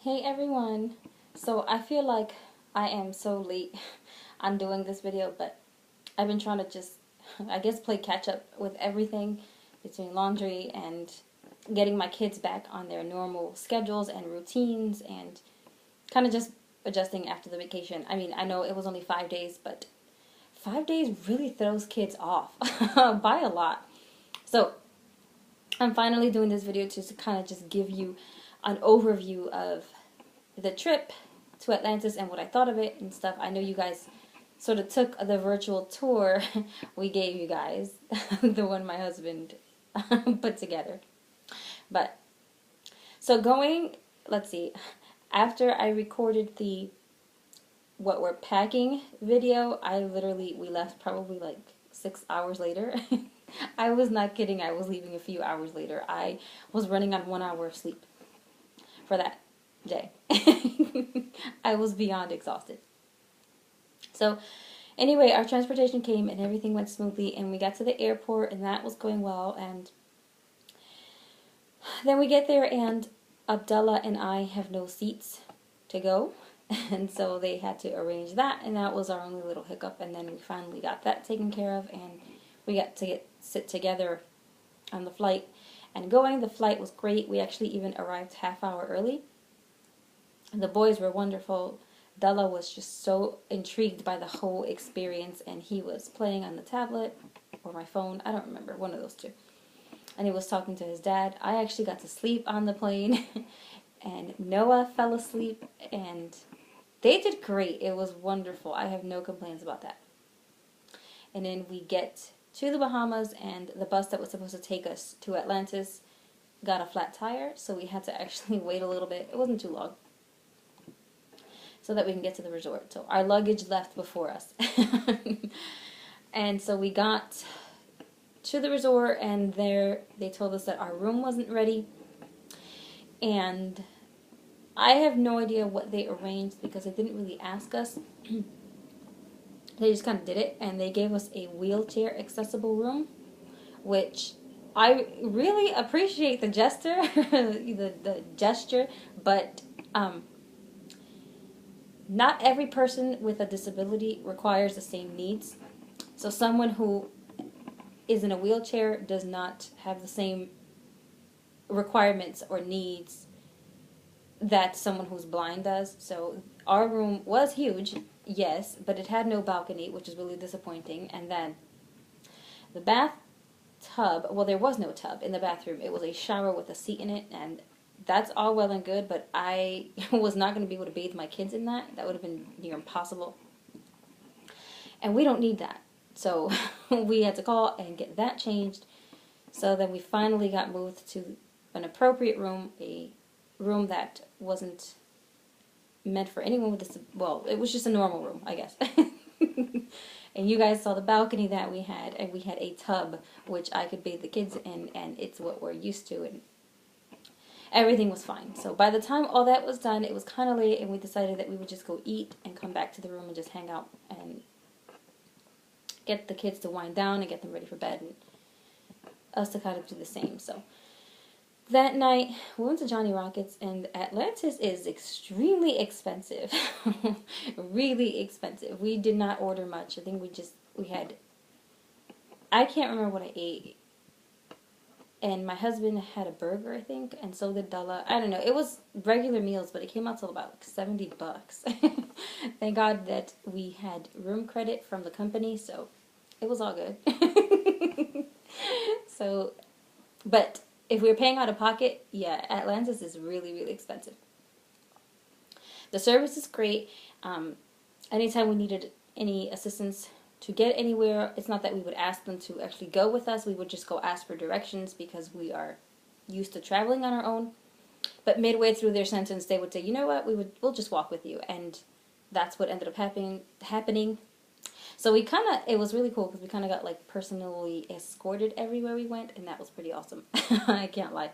Hey everyone! So I feel like I am so late on doing this video, but I've been trying to just, I guess, play catch up with everything between laundry and getting my kids back on their normal schedules and routines and kind of just adjusting after the vacation. I mean, I know it was only 5 days, but 5 days really throws kids off by a lot. So I'm finally doing this video to kind of just give you an overview of the trip to Atlantis and what I thought of it and stuff. I know you guys sort of took the virtual tour we gave you guys, the one my husband put together. But, so going, let's see, after I recorded the what we're packing video, we left probably like 6 hours later. I was not kidding, I was leaving a few hours later. I was running on 1 hour of sleep for that day. I was beyond exhausted. So anyway, our transportation came and everything went smoothly and we got to the airport and that was going well, and then we get there and Abdullah and I have no seats to go, and so they had to arrange that, and that was our only little hiccup. And then we finally got that taken care of and we got to sit together on the flight. And the flight was great. We actually even arrived half hour early. The boys were wonderful. Della was just so intrigued by the whole experience, and he was playing on the tablet or my phone. I don't remember, one of those two. And he was talking to his dad. I actually got to sleep on the plane, and Noah fell asleep, and they did great. It was wonderful. I have no complaints about that. And then we get to the Bahamas, and the bus that was supposed to take us to Atlantis got a flat tire, so we had to actually wait a little bit. It wasn't too long, so that we can get to the resort. So our luggage left before us. And so we got to the resort, and there they told us that our room wasn't ready. And I have no idea what they arranged because they didn't really ask us. They just kind of did it, and they gave us a wheelchair accessible room, which I really appreciate the gesture, the gesture, but not every person with a disability requires the same needs. So someone who is in a wheelchair does not have the same requirements or needs that someone who's blind does. So our room was huge, yes, but it had no balcony, which is really disappointing. And then the bathtub, well, there was no tub in the bathroom. It was a shower with a seat in it, and that's all well and good, but I was not going to be able to bathe my kids in that. That would have been near impossible. And we don't need that. So we had to call and get that changed. So then we finally got moved to an appropriate room, a room that wasn't meant for anyone with this. Well, it was just a normal room, I guess. And you guys saw the balcony that we had, and we had a tub which I could bathe the kids in, and it's what we're used to, and everything was fine. So by the time all that was done, it was kind of late, and we decided that we would just go eat and come back to the room and just hang out and get the kids to wind down and get them ready for bed, and us to kind of do the same. So that night, we went to Johnny Rockets, and Atlantis is extremely expensive. Really expensive. We did not order much. I think I can't remember what I ate. And my husband had a burger, I think, and so did Della. I don't know. It was regular meals, but it came out to about like $70. Thank God that we had room credit from the company, so it was all good. So, but if we were paying out of pocket, yeah, Atlantis is really, really expensive. The service is great. Anytime we needed any assistance to get anywhere, it's not that we would ask them to actually go with us. We would just go ask for directions because we are used to traveling on our own. But midway through their sentence, they would say, you know what, we'll just walk with you. And that's what ended up happening. So it was really cool because we kind of got like personally escorted everywhere we went, and that was pretty awesome. I can't lie.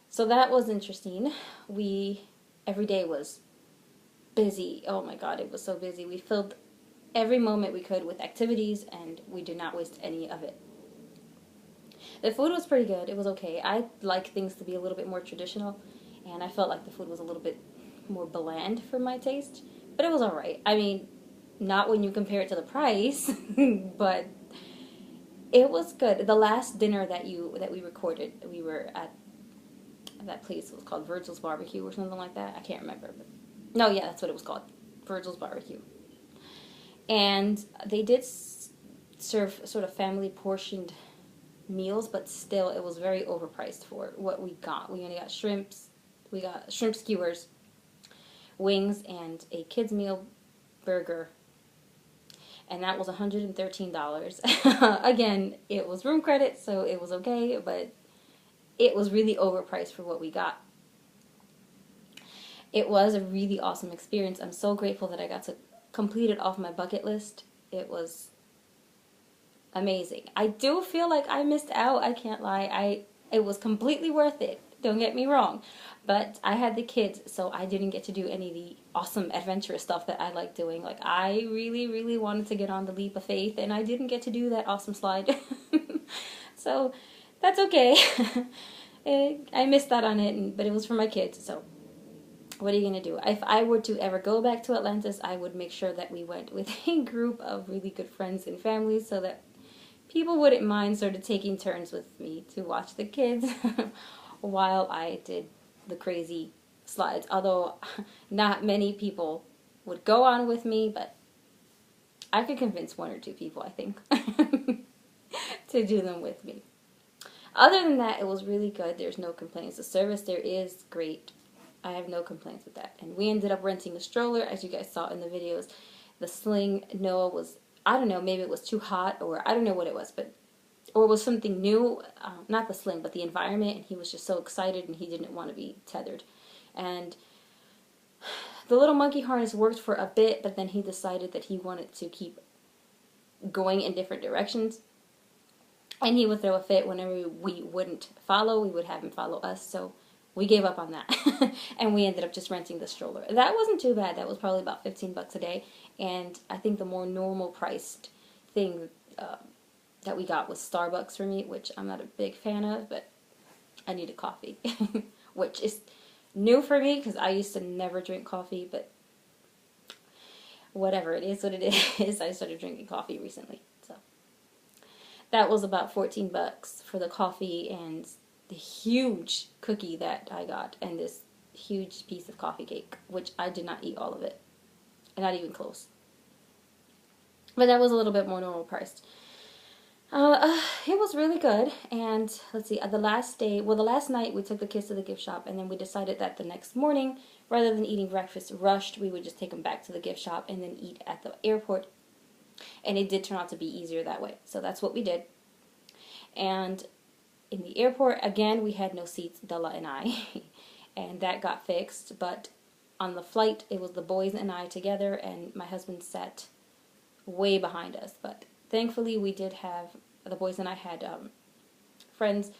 So that was interesting. Every day was busy. Oh my God, it was so busy. We filled every moment we could with activities, and we did not waste any of it. The food was pretty good. It was okay. I like things to be a little bit more traditional, and I felt like the food was a little bit more bland for my taste, but it was all right. I mean, not when you compare it to the price, but it was good. The last dinner that we recorded, we were at that place. It was called Virgil's Barbecue or something like that. I can't remember, but no, yeah, that's what it was called, Virgil's Barbecue. And they did serve sort of family portioned meals, but still it was very overpriced for what we got. We only got shrimps, we got shrimp skewers, wings, and a kids meal burger, and that was $113. Again, it was room credit, so it was okay, but it was really overpriced for what we got. It was a really awesome experience. I'm so grateful that I got to complete it off my bucket list. It was amazing. I do feel like I missed out. I can't lie. It was completely worth it. Don't get me wrong. But I had the kids, so I didn't get to do any of the awesome adventurous stuff that I like doing. Like, I really, really wanted to get on the leap of faith, and I didn't get to do that awesome slide. So, that's okay. I missed out on it, but it was for my kids, so what are you going to do? If I were to ever go back to Atlantis, I would make sure that we went with a group of really good friends and families so that people wouldn't mind sort of taking turns with me to watch the kids while I did the crazy slides. Although not many people would go on with me, but I could convince one or two people, I think, to do them with me. Other than that, it was really good. There's no complaints. The service there is great. I have no complaints with that. And we ended up renting a stroller, as you guys saw in the videos. The sling, Noah was, I don't know, maybe it was too hot, or I don't know what it was, but, or it was something new, not the sling, but the environment, and he was just so excited, and he didn't want to be tethered. And the little monkey harness worked for a bit, but then he decided that he wanted to keep going in different directions. And he would throw a fit whenever we wouldn't follow. We would have him follow us, so we gave up on that. And we ended up just renting the stroller. That wasn't too bad. That was probably about 15 bucks a day. And I think the more normal priced thing that we got was Starbucks for me, which I'm not a big fan of, but I needed coffee, which is new for me because I used to never drink coffee, but whatever, it is what it is. I started drinking coffee recently, so that was about 14 bucks for the coffee and the huge cookie that I got and this huge piece of coffee cake, which I did not eat all of it, not even close. But that was a little bit more normal priced. It was really good, and let's see, the last night we took the kids to the gift shop, and then we decided that the next morning, rather than eating breakfast rushed, we would just take them back to the gift shop and then eat at the airport, and it did turn out to be easier that way, so that's what we did. And in the airport, again, we had no seats, Della and I, and that got fixed, but on the flight, it was the boys and I together, and my husband sat way behind us, but thankfully, we did have, the boys and I had friends,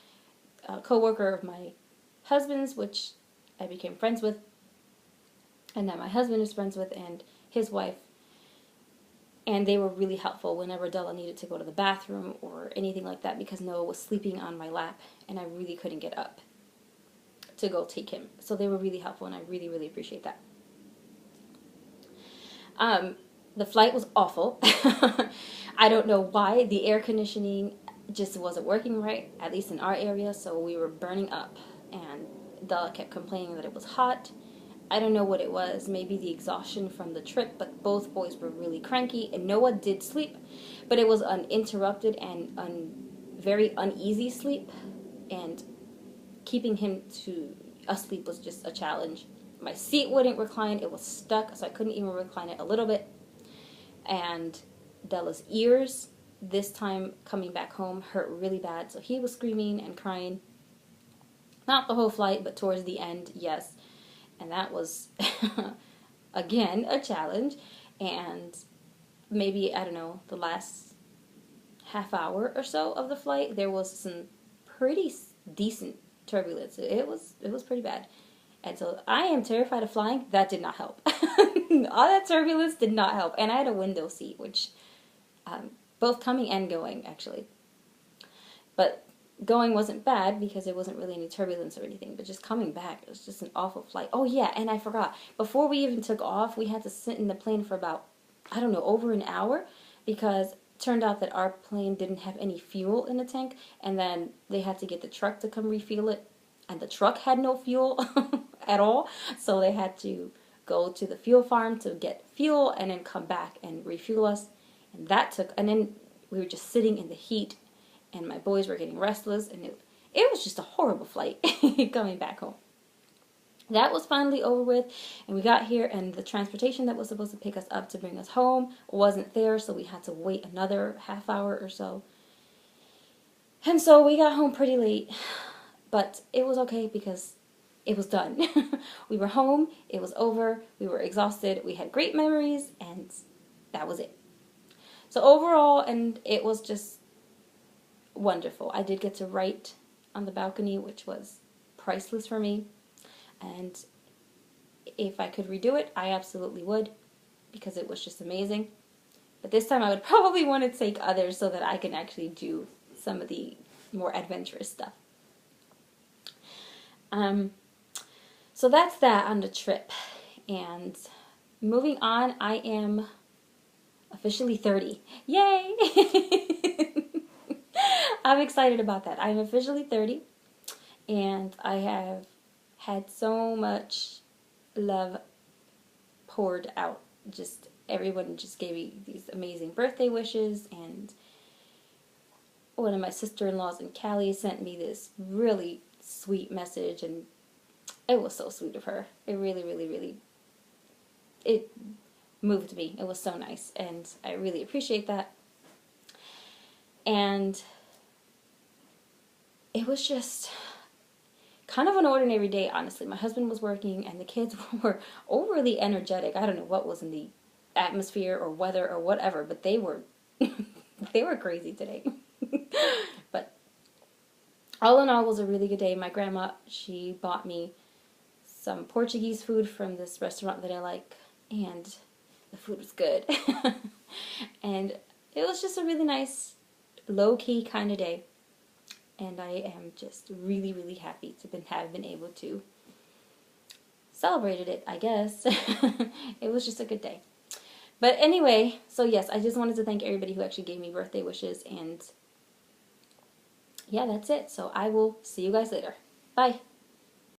a co-worker of my husband's, which I became friends with, and that my husband is friends with, and his wife, and they were really helpful whenever Della needed to go to the bathroom or anything like that, because Noah was sleeping on my lap, and I really couldn't get up to go take him. So they were really helpful, and I really, really appreciate that. The flight was awful. I don't know why. The air conditioning just wasn't working right, at least in our area, so we were burning up. And Della kept complaining that it was hot. I don't know what it was, maybe the exhaustion from the trip, but both boys were really cranky, and Noah did sleep, but it was uninterrupted and very uneasy sleep, and keeping him asleep was just a challenge. My seat wouldn't recline, it was stuck, so I couldn't even recline it a little bit. And Della's ears, this time coming back home, hurt really bad, so he was screaming and crying. Not the whole flight, but towards the end, yes. And that was, again, a challenge. And maybe, I don't know, the last half hour or so of the flight, there was some pretty decent turbulence. It was pretty bad. And so I am terrified of flying. That did not help. All that turbulence did not help. And I had a window seat, which, both coming and going, actually. But going wasn't bad because it wasn't really any turbulence or anything, but just coming back, it was just an awful flight. Oh yeah, and I forgot, before we even took off, we had to sit in the plane for about, I don't know, over an hour, because it turned out that our plane didn't have any fuel in the tank, and then they had to get the truck to come refuel it, and the truck had no fuel at all, so they had to go to the fuel farm to get fuel and then come back and refuel us, and then we were just sitting in the heat, and my boys were getting restless, and it was just a horrible flight coming back home. That was finally over with, and we got here, and the transportation that was supposed to pick us up to bring us home wasn't there, so we had to wait another half hour or so. And so we got home pretty late, but it was okay because it was done. We were home, it was over, we were exhausted, we had great memories, and that was it. So overall, and it was just wonderful. I did get to write on the balcony, which was priceless for me. And if I could redo it, I absolutely would, because it was just amazing. But this time I would probably want to take others so that I can actually do some of the more adventurous stuff. So that's that on the trip. And moving on, I am officially 30. Yay! I'm excited about that. I'm officially 30, and I have had so much love poured out. Just everyone just gave me these amazing birthday wishes, and one of my sister-in-laws in Cali sent me this really sweet message, and it was so sweet of her. It really, really, really, it moved me. It was so nice, and I really appreciate that. And it was just kind of an ordinary day, honestly. My husband was working, and the kids were overly energetic. I don't know what was in the atmosphere or weather or whatever, but they were they were crazy today. But all in all, it was a really good day. My grandma, she bought me some Portuguese food from this restaurant that I like, and the food was good. And it was just a really nice, low-key kind of day. And I am just really, really happy to have been able to celebrate it, I guess. It was just a good day. But anyway, so yes, I just wanted to thank everybody who actually gave me birthday wishes. And yeah, that's it. So I will see you guys later. Bye.